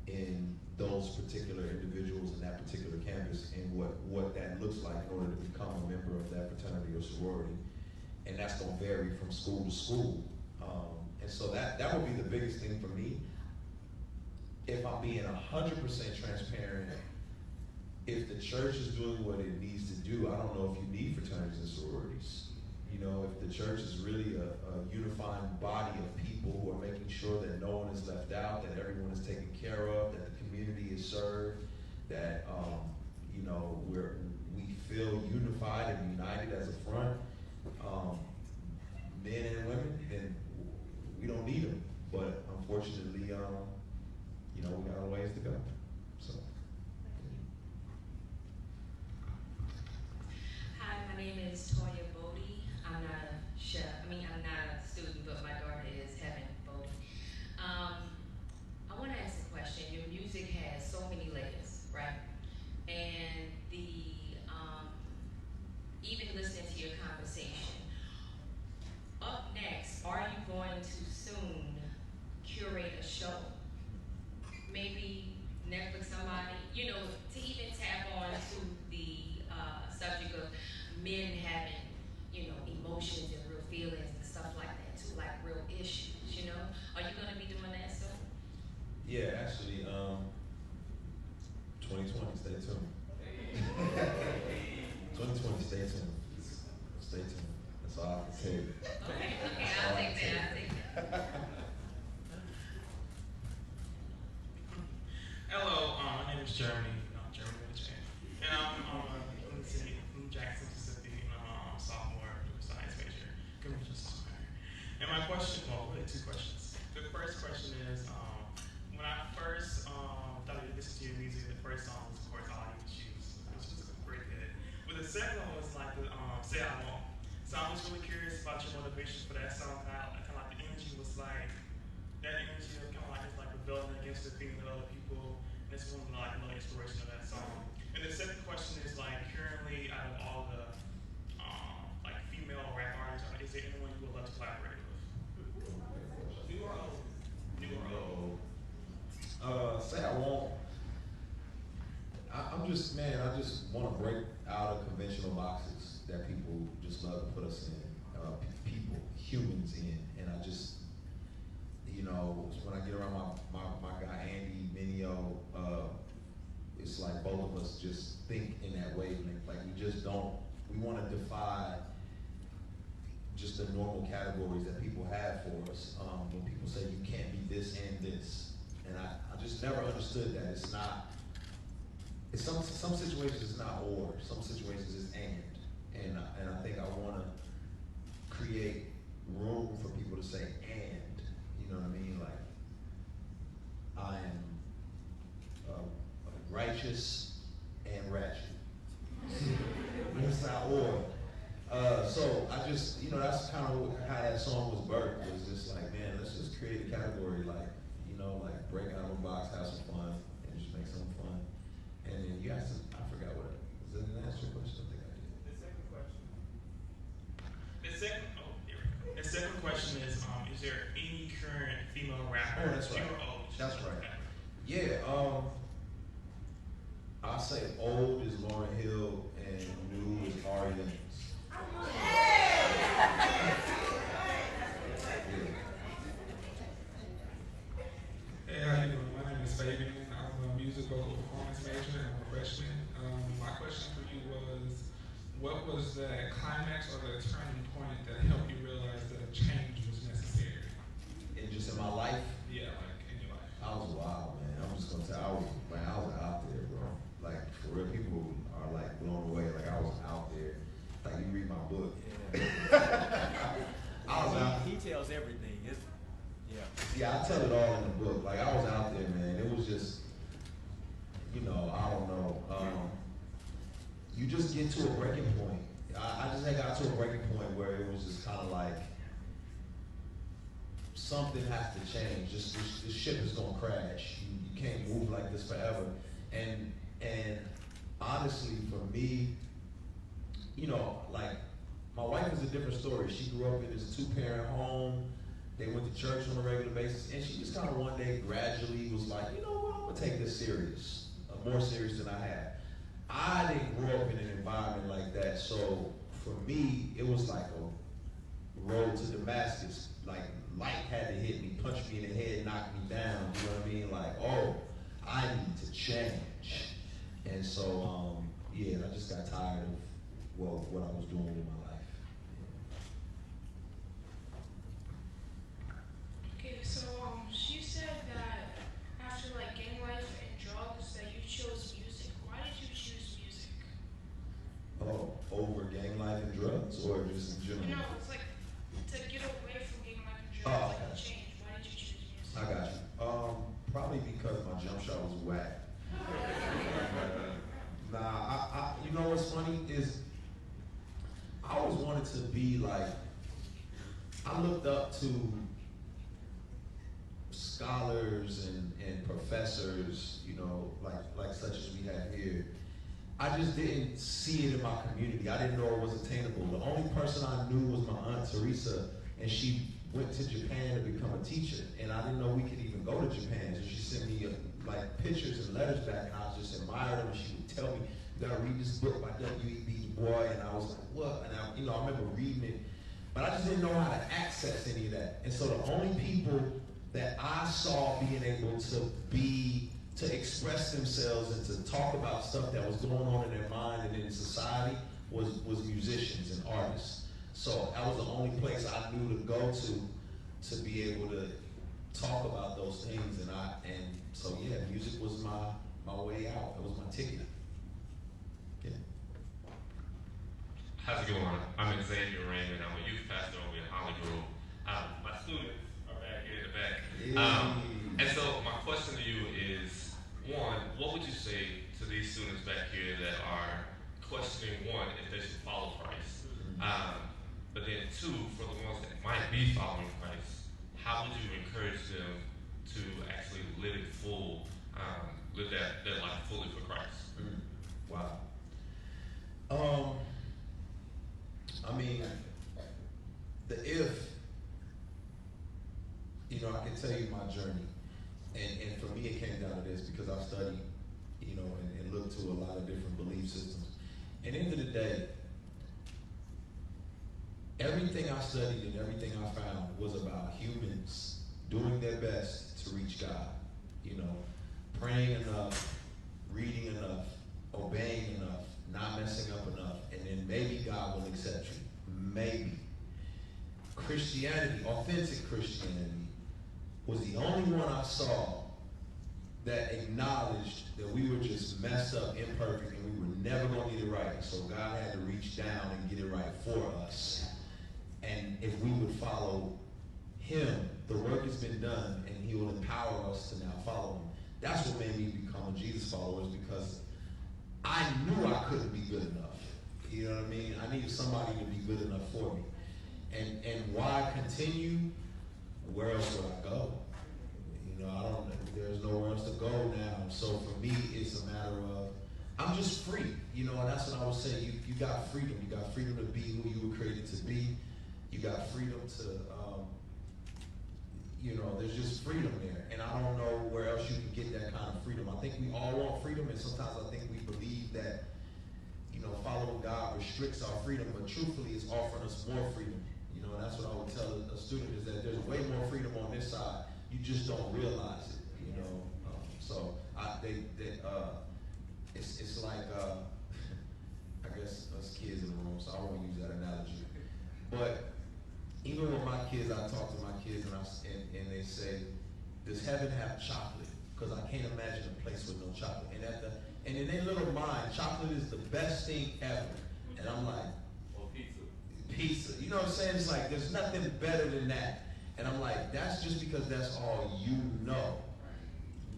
in those particular individuals in that particular campus, and what that looks like in order to become a member of that fraternity or sorority. And that's gonna vary from school to school. And so that would be the biggest thing for me. If I'm being 100% transparent, if the church is doing what it needs to do, I don't know if you need fraternities and sororities. You know, if the church is really a unifying body of people who are making sure that no one is left out, that everyone is taken care of, that the community is served, that we feel unified and united as a front, men and women, then we don't need them. But unfortunately, we got a ways to go. So. Hi, my name is Toya Bodie. I'm not a chef. I'm not a student, but my daughter is Heaven Bodie. I want to ask a question. Your music has so many layers, right? And even listening to your conversation, up next, are you going to soon curate a show? Maybe Netflix somebody, to even tap on to the subject of men having, emotions and real feelings and stuff like that too, like real issues, Are you gonna be doing that soon? Yeah, actually, 2020, stay tuned. 2020, stay tuned. Stay tuned. That's all I can say. Okay, I'll take that. Hello, my name is Jeremy. Jeremy with a J. And I'm from the city, from Jackson, Mississippi, and I'm a sophomore, science major, computer science. And my question, really two questions. The first question is, when I first started listening to your music, the first song was, of course, All You Choose, which was pretty good. But the second one was like the Say I Won't. So I was really curious about your motivation for that song, kind of like the energy was like, that energy of kind of like it's like rebelling against the things that other people. And it's one of like another inspiration of that song. And the second question is like currently out of all the like female rap artists, is there anyone you would love to collaborate with? New or old? New or old? Say I won't. I just want to break out of conventional boxes that people just love to put us in, humans in, and I just, when I get around my guy Andy Minio, it's like both of us just think in that wavelength. Like we want to defy just the normal categories that people have for us. When people say you can't be this and this, and I just never understood that. It's not. It's some situations it's not or. Some situations it's and I think I want to create room for people to say and. You know what I mean? Like I am righteous and ratchet. It's not or. So I just, that's kind of how that song was birthed. It was just like, man, let's just create a category, like break out of a box, have some fun, and just make something fun. And then you asked, I forgot what it was. Did I answer your question? I think I did. The second question. The second question is there any current female rapper? Oh, that's right. That's right. Yeah, I'll say old is Lauryn Hill and new is Ari Lennox. Hey, how you doing? My name is Fabian. I'm a musical performance major and I'm a freshman. My question for you was, what was the climax or the turning point that helped you realize that a change was necessary? in just in my life. Yeah, like in your life. I was wild, man. I'm just gonna tell. I was out there, bro. Like for real, people are like blown away. Like I was out there. Like you read my book. I was out. He tells everything. Yeah, I tell it all in the book. Like I was out there, man. It was just, I don't know. You just get to a breaking point. I just got to a breaking point where it was just kind of like something has to change. Just this ship is gonna crash. You can't move like this forever. And honestly, for me, like my wife is a different story. She grew up in this 2-parent home. They went to church on a regular basis, and she just kind of one day gradually was like, you know what, I'm gonna take this serious, more serious than I had. I didn't grow up in an environment like that, so for me, it was like a road to Damascus. Like light had to hit me, punch me in the head, knock me down. You know what I mean? Like, oh, I need to change. And so, I just got tired of what I was doing with my life. Okay, so she said that after like gang life and drugs that you chose music. Why did you choose music? Oh, over gang life and drugs, or just in general? No, it's like to get away from gang life and drugs, Oh, like okay. change. Why did you choose music? I got you. Probably because my jump shot was whack. Nah, you know what's funny is I always wanted to be like, I looked up to scholars and professors, like such as we have here. I just didn't see it in my community. I didn't know it was attainable. The only person I knew was my Aunt Teresa, and she went to Japan to become a teacher, and I didn't know we could even go to Japan. So she sent me like pictures and letters back, and I just admired them. And she would tell me, "You gotta read this book by W.E.B. Du Bois," and I was like, "What?" And I remember reading it, but I just didn't know how to access any of that. And so the only people that I saw being able to express themselves and to talk about stuff that was going on in their mind and in society was musicians and artists. So that was the only place I knew to go to be able to talk about those things. And so music was my way out. It was my ticket. Yeah. How's it going? I'm Xavier Raymond. I'm a youth pastor over in Hollywood. My students are back here in the back. And so my question to you is, one, what would you say to these students back here that are questioning, one, if they should follow Christ? But then two, for the ones that might be following Christ, how would you encourage them to actually live it full, live that life fully for Christ? Wow. I mean, I can tell you my journey. And for me, it came down to this because I've studied, and looked to a lot of different belief systems. At the end of the day, everything I studied and everything I found was about humans doing their best to reach God. Praying enough, reading enough, obeying enough, not messing up enough, and then maybe God will accept you. Maybe. Christianity, authentic Christianity, was the only one I saw that acknowledged that we were just messed up, imperfect, and we were never going to get it right. And so God had to reach down and get it right for us. And if we would follow Him, the work has been done, and He will empower us to now follow Him. That's what made me become a Jesus follower, is because I knew I couldn't be good enough. You know what I mean? I needed somebody to be good enough for me. And why continue? Where else would I go? There's nowhere else to go now. So for me, it's a matter of, I'm just free. And that's what I was saying. You got freedom. You got freedom to be who you were created to be. You got freedom to, there's just freedom there. And I don't know where else you can get that kind of freedom. I think we all want freedom, and sometimes I think we believe that, following God restricts our freedom, but truthfully, it's offering us more freedom. And that's what I would tell a student, is that there's way more freedom on this side. You just don't realize it, So it's like, I guess us kids in the room, so I won't use that analogy. But even with my kids, I talk to my kids and they say, does heaven have chocolate? Because I can't imagine a place with no chocolate. And in their little mind, chocolate is the best thing ever. And I'm like, Or pizza. pizza. You know what I'm saying? It's like, there's nothing better than that. And I'm like, that's just because that's all you know.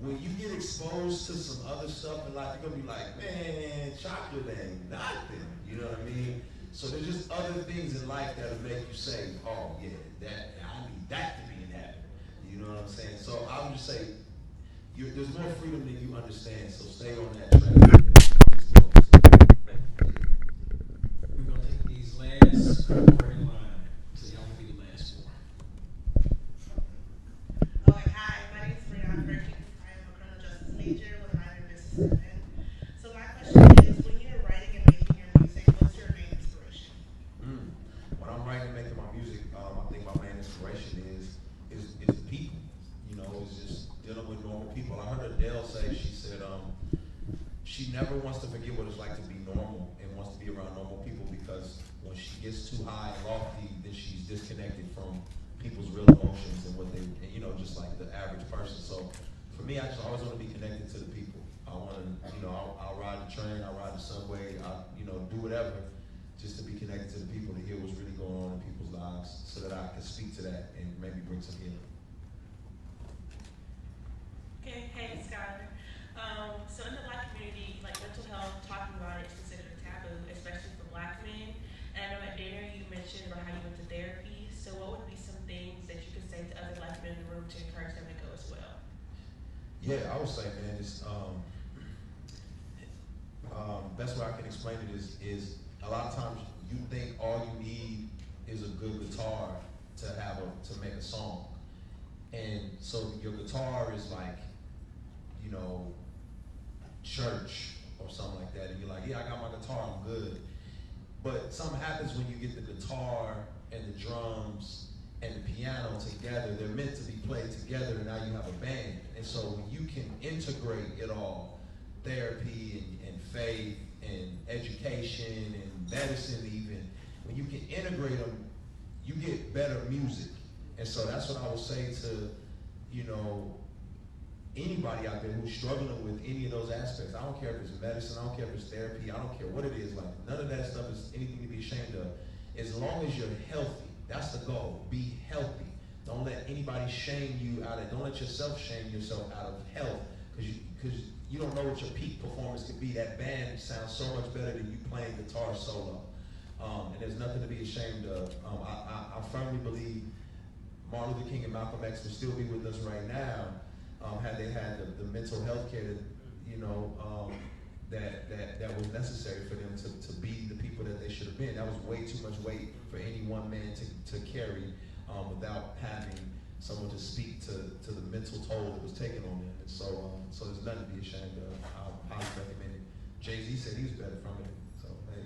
When you get exposed to some other stuff in life, you're going to be like, man, chocolate ain't nothing. You know what I mean? So there's just other things in life that'll make you say, oh, yeah, that I need that to be in heaven. You know what I'm saying? So I would just say, there's more freedom than you understand, so stay on that track. We're going to take these last four in line, so y'all will be the last four. Okay, hi, my name is Brianna Perkins. I am a criminal justice major with a minor in business admin. So my question is, when you're writing and making your music, what's your main inspiration? When I'm writing and making my music, I think my main inspiration is the people. You know, it's just dealing with normal people. I heard Adele say, she said, she never wants to forget what it's like to be normal and wants to be around normal people, because when she gets too high and lofty, then she's disconnected from people's real emotions and what they, and, you know, just like the average person. So for me, I just always want to be connected to the people. I want to, you know, I'll ride the train, I'll ride the subway, you know, do whatever just to be connected to the people, to hear what's really going on in people's lives, so that I can speak to that and maybe bring some healing. Okay, hey, Skyler. So in the Black community, like mental health, talking about it is considered a taboo, especially for Black men. And I know at dinner you mentioned about how you went to therapy. So what would be some things that you could say to other Black men in the room to encourage them to go as well? Yeah, I would say, man, it's best way I can explain it is a lot of times you think all you need is a good guitar to make a song. And so your guitar is like, you know, church or something like that, and you're like, yeah, I got my guitar, I'm good. But something happens when you get the guitar and the drums and the piano together. They're meant to be played together, and now you have a band. And so when you can integrate it all, therapy and faith and education and medicine even, when you can integrate them, you get better music. And so that's what I would say to, you know, anybody out there who's struggling with any of those aspects. I don't care if it's medicine, I don't care if it's therapy, I don't care what it is. Like, none of that stuff is anything to be ashamed of. As long as you're healthy, that's the goal. Be healthy. Don't let anybody shame you out of, don't let yourself shame yourself out of health, because you don't know what your peak performance could be. That band sounds so much better than you playing guitar solo. And there's nothing to be ashamed of. I firmly believe Martin Luther King and Malcolm X would still be with us right now, had they had the mental health care, you know, that was necessary for them to be the people that they should have been. That was way too much weight for any one man to carry, without having someone to speak to the mental toll that was taken on them. And so there's nothing to be ashamed of. I highly recommend it. Jay-Z said he was better from it, so hey,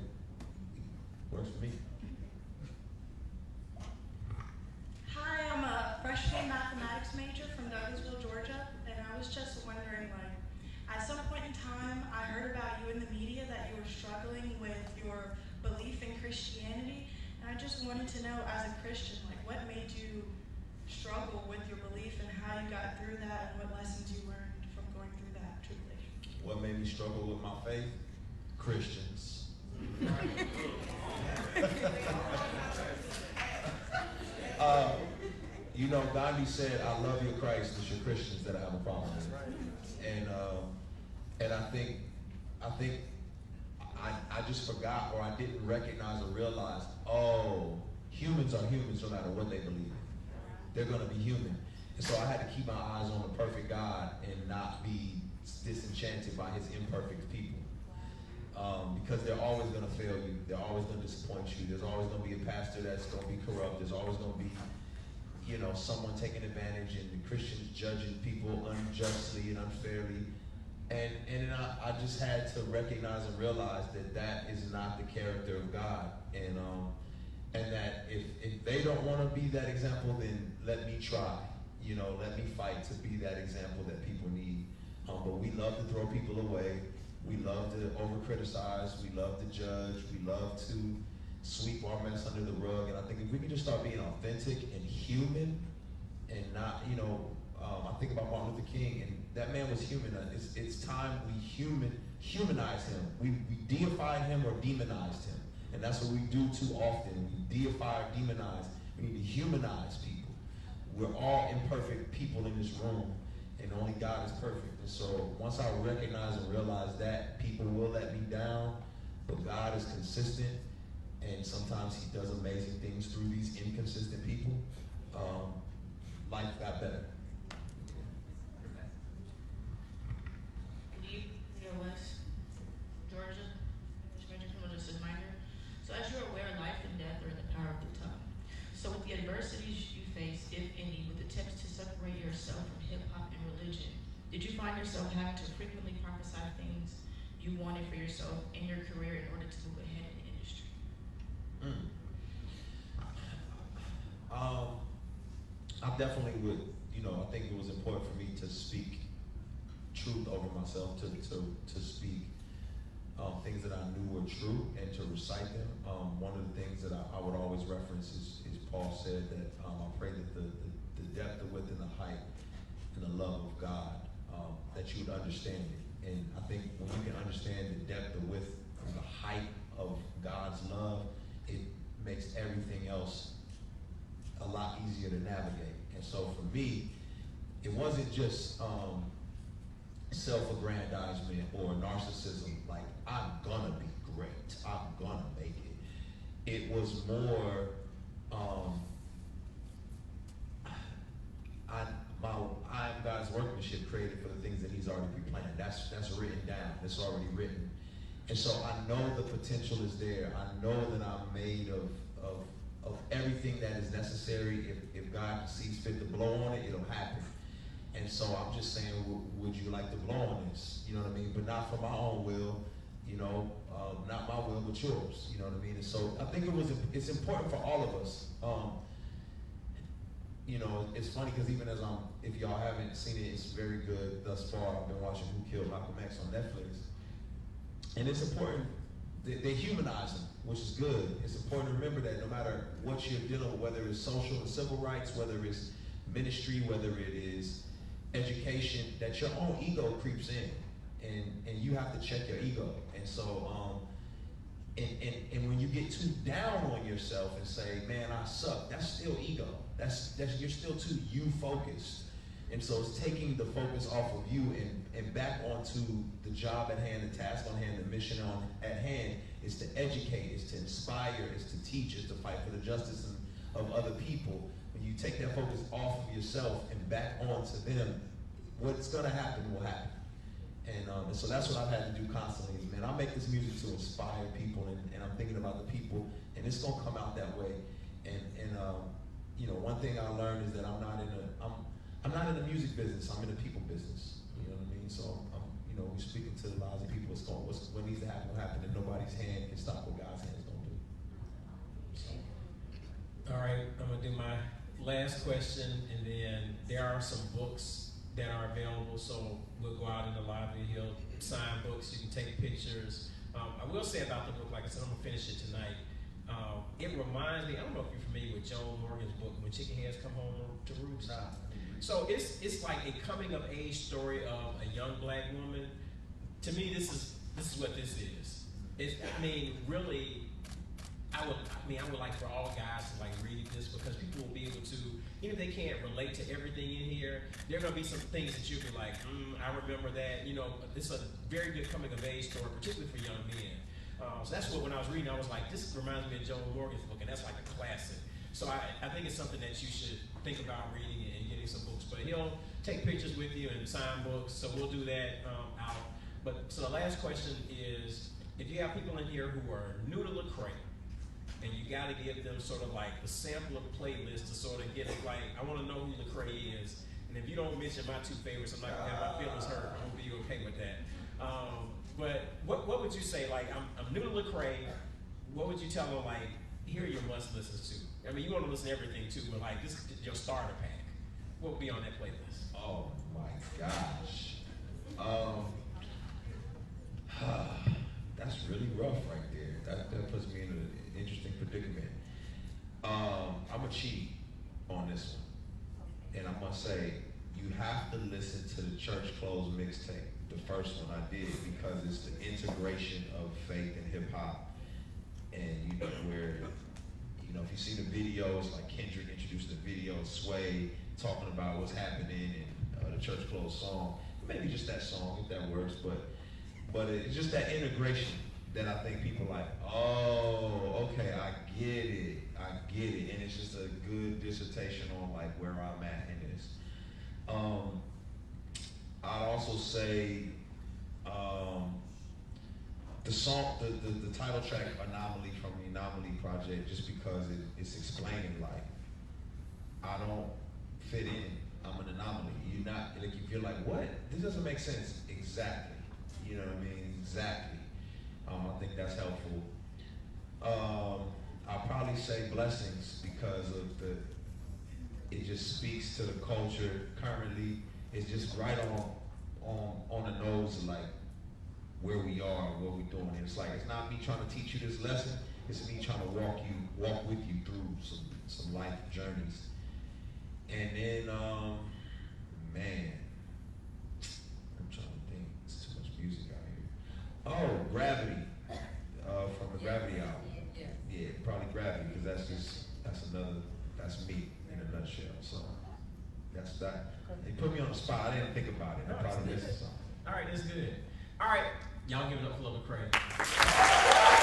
works for me. Hi, I'm a freshman mathematics major from Douglasville, Georgia, and I was just wondering, like, at some point in time, I heard about you in the media that you were struggling with your belief in Christianity, and I just wanted to know, as a Christian, like, what made you struggle with your belief and how you got through that and what lessons you learned from going through that tribulation? What made me struggle with my faith? Christians. You know, Gandhi said, I love your Christ, it's your Christians that I have a problem with. And I think I just forgot, or I didn't recognize or realize, oh, humans are humans no matter what they believe in. They're gonna be human. And so I had to keep my eyes on the perfect God and not be disenchanted by his imperfect people. Because they're always gonna fail you. They're always gonna disappoint you. There's always gonna be a pastor that's gonna be corrupt. There's always gonna be, you know, someone taking advantage, and the Christians judging people unjustly and unfairly. And then I just had to recognize and realize that is not the character of God. And that if they don't want to be that example, then let me try. You know, let me fight to be that example that people need. But we love to throw people away. We love to over-criticize. We love to judge. We love to sweep our mess under the rug. And I think if we can just start being authentic and human, and not, I think about Martin Luther King, and that man was human. It's time we humanize him. We deified him or demonized him. And that's what we do too often. We deify or demonize. We need to humanize people. We're all imperfect people in this room, and only God is perfect. And so once I recognize and realize that, people will let me down, but God is consistent, and sometimes he does amazing things through these inconsistent people. Life got better. Lee, near West, Georgia, major criminal justice minor. So as you're aware, life and death are in the power of the tongue. So with the adversities you face, if any, with attempts to separate yourself from hip hop and religion, did you find yourself having to frequently prophesy things you wanted for yourself in your career in order to move ahead in the industry? I definitely would, I think it was important for me to speak truth over myself, to speak things that I knew were true and to recite them. One of the things that I would always reference is Paul said that I pray that the depth, the width, and the height, and the love of God, that you would understand it. And I think when you can understand the depth, the width, and the height of God's love, it makes everything else a lot easier to navigate. And so for me, it wasn't just self-aggrandizement or narcissism, like I'm gonna be great, I'm gonna make it. It was more, I am God's workmanship, created for the things that he's already pre-planned. That's written down, it's already written. And so I know the potential is there. I know that I'm made of everything that is necessary. If God sees fit to blow on it, it'll happen. And so I'm just saying, would you like to blow on this? You know what I mean? But not for my own will, not my will, but yours. You know what I mean? And so I think it's important for all of us. It's funny because even if y'all haven't seen it, it's very good thus far. I've been watching Who Killed Malcolm X on Netflix. And it's important, they humanize them, which is good. It's important to remember that no matter what you're dealing with, whether it's social and civil rights, whether it's ministry, whether it is education, that your own ego creeps in, and you have to check your ego. And so, and when you get too down on yourself and say, man, I suck, that's still ego. That's you're still too you focused. And so it's taking the focus off of you and back onto the job at hand, the task on hand, the mission at hand is to educate, is to inspire, is to teach, is to fight for the justice of other people. When you take that focus off of yourself and back onto them, what's gonna happen will happen. And so that's what I've had to do constantly is, man, I make this music to inspire people, and I'm thinking about the people, and it's gonna come out that way. And one thing I learned is that I'm not in the music business. I'm in the people business. You know what I mean? So we're speaking to the lives of people. What needs to happen will happen, and nobody's hand can stop what God's hand is gonna do. So. All right, I'm gonna do my last question, and then there are some books that are available. So we'll go out in the lobby. He'll sign books. You can take pictures. I will say about the book, like I said, I'm gonna finish it tonight. It reminds me, I don't know if you're familiar with Joan Morgan's book, When Chicken Heads Come Home to Roost. So it's like a coming of age story of a young black woman. To me, this is what this is. Really, I would like for all guys to like read this, because people will be able to, even if they can't relate to everything in here, there are gonna be some things that you'll be like, I remember that. It's a very good coming of age story, particularly for young men. So that's what, when I was reading, I was like, this reminds me of Joan Morgan's book, and that's like a classic. So I think it's something that you should think about reading and getting some books. But he'll take pictures with you and sign books, so we'll do that out. But so the last question is, if you have people in here who are new to Lecrae, and you got to give them sort of like the sampler playlist to sort of get it, like, I want to know who Lecrae is. And if you don't mention my two favorites, I'm not going to have my feelings hurt. I'm going to be okay with that. But what would you say? Like, I'm new to Lecrae. What would you tell them? Like, here are your must listens to. I mean, you want to listen to everything too, but like, this is your starter pack. What would be on that playlist? Oh my gosh, that's really rough right there. That puts me in an interesting cheat on this one, and I must say, you have to listen to the Church Clothes mixtape, the first one I did, because it's the integration of faith and hip hop, and you know where, you know, if you see the video, it's like Kendrick introduced the video, Sway talking about what's happening, and the Church Clothes song, maybe just that song if that works, but it's just that integration that I think people like, oh, okay, I get it, and it's just a good dissertation on like where I'm at in this. I'd also say the song, the title track "Anomaly" from the Anomaly Project, just because it's explaining like I don't fit in, I'm an anomaly. You're not like, if you're like, what? This doesn't make sense. Exactly. You know what I mean? Exactly. I think that's helpful. I'll probably say blessings because of it just speaks to the culture currently. It's just right on the nose of like where we are and what we're doing. And it's like, it's not me trying to teach you this lesson, it's me trying to walk with you through some life journeys. And then, man, I'm trying to think, there's too much music out here. Oh, Gravity, from the Gravity album. Yeah, probably Gravity, because that's me in a nutshell. So that's that. They put me on the spot. I didn't think about it. I probably missed something. All right, that's good. All right, Y'all give it up for Lecrae.